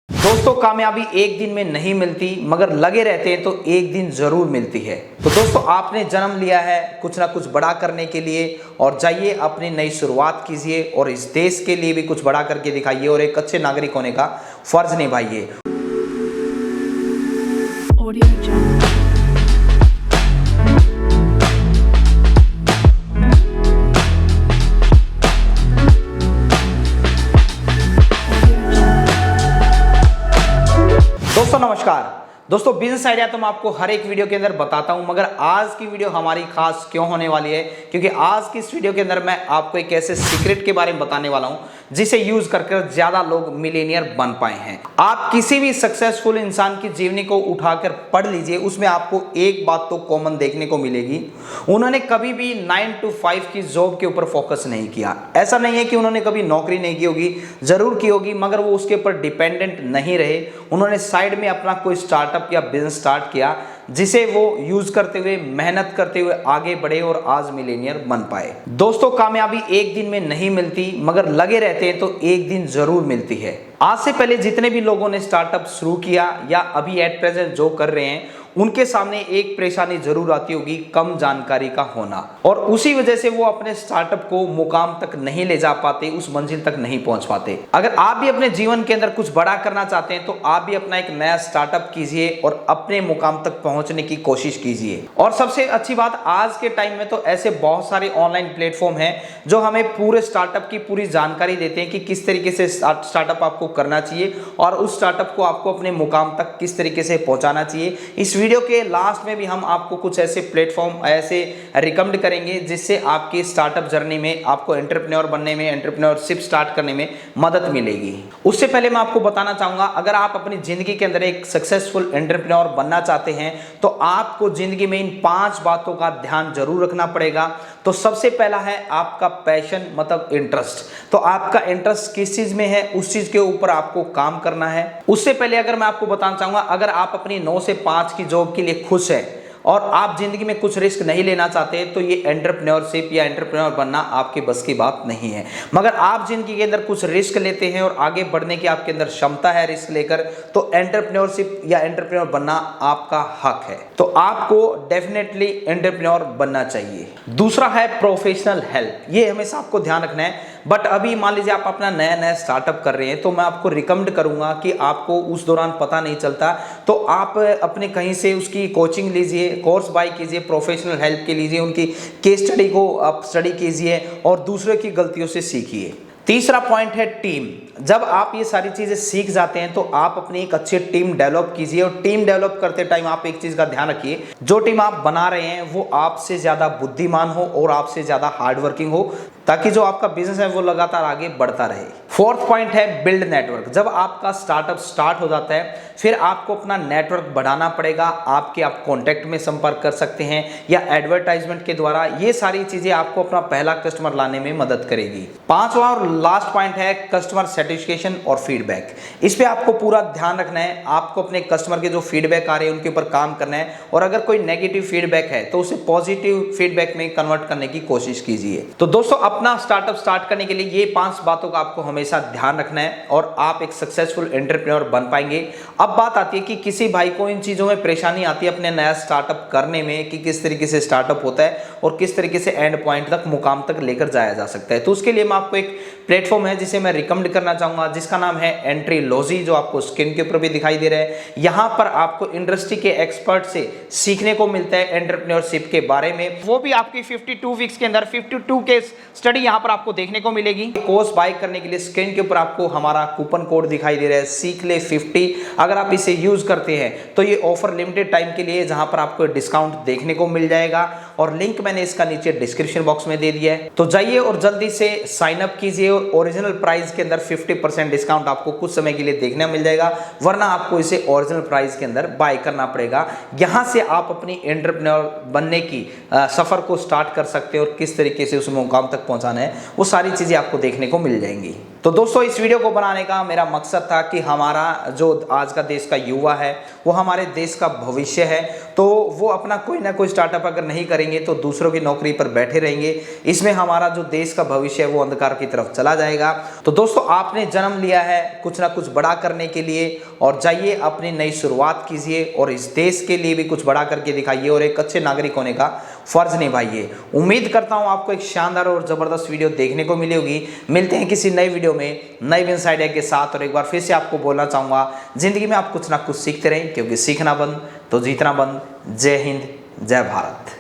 दोस्तों कामयाबी एक दिन में नहीं मिलती, मगर लगे रहते हैं तो एक दिन जरूर मिलती है। तो दोस्तों आपने जन्म लिया है कुछ ना कुछ बड़ा करने के लिए, और जाइए अपनी नई शुरुआत कीजिए और इस देश के लिए भी कुछ बड़ा करके दिखाइए और एक अच्छे नागरिक होने का फर्ज निभाइए। Audio Jungle. दोस्तों नमस्कार। दोस्तों बिजनेस आइडिया तो मैं आपको हर एक वीडियो के अंदर बताता हूं, मगर आज की वीडियो हमारी खास क्यों होने वाली है, क्योंकि आज की इस वीडियो के अंदर मैं आपको एक ऐसे सीक्रेट के बारे में बताने वाला हूं जिसे यूज करके ज्यादा लोग मिलियनियर बन पाए हैं। आप किसी भी सक्सेसफुल इंसान की जीवनी को उठाकर पढ़ लीजिए, उसमें आपको एक बात तो कॉमन देखने को मिलेगी, उन्होंने कभी भी 9 to 5 की जॉब के ऊपर फोकस नहीं किया। ऐसा नहीं है कि उन्होंने कभी नौकरी नहीं की होगी, जरूर की होगी, मगर वो उसके ऊपर डिपेंडेंट नहीं रहे। उन्होंने साइड में अपना कोई स्टार्टअप या बिजनेस स्टार्ट किया जिसे वो यूज करते हुए, मेहनत करते हुए आगे बढ़े और आज मिलियनियर बन पाए। दोस्तों कामयाबी एक दिन में नहीं मिलती, मगर लगे रहते हैं तो एक दिन जरूर मिलती है। आज से पहले जितने भी लोगों ने स्टार्टअप शुरू किया या अभी एट प्रेजेंट जो कर रहे हैं, उनके सामने एक परेशानी जरूर आती होगी, कम जानकारी का होना, और उसी वजह से वो अपने स्टार्टअप को मुकाम तक नहीं ले जा पाते, उस मंजिल तक नहीं पहुंच पाते। अगर आप भी अपने जीवन के अंदर कुछ बड़ा करना चाहते हैं तो आप भी अपना एक नया स्टार्टअप कीजिए और अपने मुकाम तक पहुंचने की कोशिश कीजिए। और सबसे अच्छी बात, आज के टाइम में तो ऐसे बहुत सारे ऑनलाइन प्लेटफॉर्म हैं जो हमें पूरे स्टार्टअप की पूरी जानकारी देते हैं कि किस तरीके से स्टार्टअप आपको करना चाहिए और उस स्टार्टअप को आपको अपने मुकाम तक किस तरीके से पहुंचाना चाहिए। इस वीडियो के लास्ट में भी हम आपको कुछ ऐसे प्लेटफॉर्म ऐसे रिकमेंड करेंगे जिससे आपकी स्टार्टअप जर्नी में आपको एंटरप्रेन्योर बनने में, एंटरप्रेन्योरशिप स्टार्ट करने में मदद मिलेगी। उससे पहले मैं आपको बताना चाहूंगा, अगर आप अपनी जिंदगी के अंदर एक सक्सेसफुल एंटरप्रेन्योर बनना चाहते हैं तो आपको जिंदगी में इन 5 बातों का ध्यान जरूर रखना पड़ेगा। तो सबसे पहला है आपका पैशन, मतलब इंटरेस्ट। तो आपका इंटरेस्ट किस चीज में है, उस चीज के ऊपर आपको काम करना है। उससे पहले अगर मैं आपको बताना चाहूंगा, अगर आप अपनी 9 से 5 की जॉब के लिए खुश है और आप जिंदगी में कुछ रिस्क नहीं लेना चाहते तो ये एंटरप्रेन्योरशिप या एंटरप्रेन्योर बनना आपके बस की बात नहीं है। मगर आप जिंदगी के अंदर कुछ रिस्क लेते हैं और आगे बढ़ने की आपके अंदर क्षमता है रिस्क लेकर, तो एंटरप्रेन्योरशिप या एंटरप्रेन्योर बनना आपका हक है। तो आपको डेफिनेटली एंटरप्रेन्योर बनना चाहिए। दूसरा है प्रोफेशनल हेल्प। ये हमेशा आपको ध्यान रखना है। बट अभी मान लीजिए आप अपना नया नया स्टार्टअप कर रहे हैं, तो मैं आपको रिकमेंड करूंगा कि आपको उस दौरान पता नहीं चलता तो आप अपने कहीं से उसकी कोचिंग लीजिए, कोर्स बाय कीजिए, प्रोफेशनल हेल्प के लीजिए, उनकी केस स्टडी को आप स्टडी कीजिए और दूसरे की गलतियों से सीखिए। तीसरा पॉइंट है टीम। जब आप ये सारी चीजें सीख जाते हैं तो आप अपनी एक अच्छी टीम डेवलप कीजिए, और टीम डेवलप करते टाइम आप एक चीज का ध्यान रखिए, जो टीम आप बना रहे हैं वो आपसे ज्यादा बुद्धिमान हो और आपसे ज्यादा हार्डवर्किंग हो, ताकि जो आपका बिजनेस है वो लगातार आगे बढ़ता रहे। फोर्थ पॉइंट है बिल्ड नेटवर्क। जब आपका स्टार्टअप स्टार्ट हो जाता है फिर आपको अपना नेटवर्क बढ़ाना पड़ेगा। आप कॉन्टैक्ट में संपर्क कर सकते हैं या एडवर्टाइजमेंट के द्वारा। ये सारी चीजें आपको अपना पहला कस्टमर लाने में मदद करेगी। पांचवा और लास्ट पॉइंट है कस्टमर सेटिस्फेक्शन और फीडबैक। इस पे आपको पूरा ध्यान रखना है। आपको अपने कस्टमर के जो फीडबैक आ रहे हैं उनके ऊपर काम करना है, और अगर कोई नेगेटिव फीडबैक है तो उसे पॉजिटिव फीडबैक में कन्वर्ट करने की कोशिश कीजिए। तो दोस्तों अपना स्टार्टअप स्टार्ट करने के लिए ये 5 बातों का आपको हमेशा ध्यान रखना है और आप एक सक्सेसफुल एंटरप्रेन्योर बन पाएंगे। अब बात आती है कि किसी भाई को इन चीजों में परेशानी आती है अपने नया स्टार्टअप करने में, कि किस तरीके से स्टार्टअप होता है और किस तरीके से एंड पॉइंट तक, मुकाम तक लेकर जाया जा सकता है। तो उसके लिए मैं आपको एक प्लेटफॉर्म है जिसे मैं रिकमेंड करना चाहूंगा, जिसका नाम है एंट्रीलॉजी, जो आपको स्क्रीन के ऊपर भी दिखाई दे रहा है। यहाँ पर आपको इंडस्ट्री के एक्सपर्ट से सीखने को मिलता है एंटरप्रेन्योरशिप के बारे में, वो भी आपकी 52 वीक्स के अंदर 52 के स्टडी यहाँ पर आपको देखने को मिलेगी। कोर्स बाय करने के लिए स्क्रीन के ऊपर आपको हमारा कूपन कोड दिखाई दे रहा है, सीख ले 50। अगर आप इसे यूज करते हैं तो ये ऑफर लिमिटेड टाइम के लिए, जहां पर आपको डिस्काउंट देखने को मिल जाएगा, और लिंक मैंने इसका नीचे डिस्क्रिप्शन बॉक्स में दे दिया है। तो जाइए और जल्दी से साइन अप कीजिए, और ओरिजिनल प्राइस के अंदर 50% डिस्काउंट आपको कुछ समय के लिए देखने मिल जाएगा, वरना आपको इसे ओरिजिनल प्राइस के अंदर बाय करना पड़ेगा। यहां से आप अपनी एंटरप्रेन्योर बनने की सफर को स्टार्ट कर सकते हैं, और किस तरीके से उस मुकाम तक पहुंचाना है वो सारी चीजें आपको देखने को मिल जाएंगी। तो दोस्तों इस वीडियो को बनाने का मेरा मकसद था कि हमारा जो आज का देश का युवा है वो हमारे देश का भविष्य है, तो वो अपना कोई ना कोई स्टार्टअप अगर नहीं करेंगे तो दूसरों की नौकरी पर बैठे रहेंगे। इसमें हमारा जो देश का भविष्य है वो अंधकार की तरफ चला जाएगा। तो दोस्तों आपने जन्म लिया है कुछ ना कुछ बड़ा करने के लिए, और जाइए अपनी नई शुरुआत कीजिए और इस देश के लिए भी कुछ बड़ा करके दिखाइए और एक अच्छे नागरिक होने का फर्ज निभाइए। उम्मीद करता हूं आपको एक शानदार और जबरदस्त वीडियो देखने को मिलेगी। मिलते हैं किसी नई वीडियो में नई बिजनेस आइडिया के साथ। और एक बार फिर से आपको बोलना चाहूंगा, जिंदगी में आप कुछ ना कुछ सीखते रहें, क्योंकि सीखना बंद तो जीतना बंद। जय हिंद, जय भारत।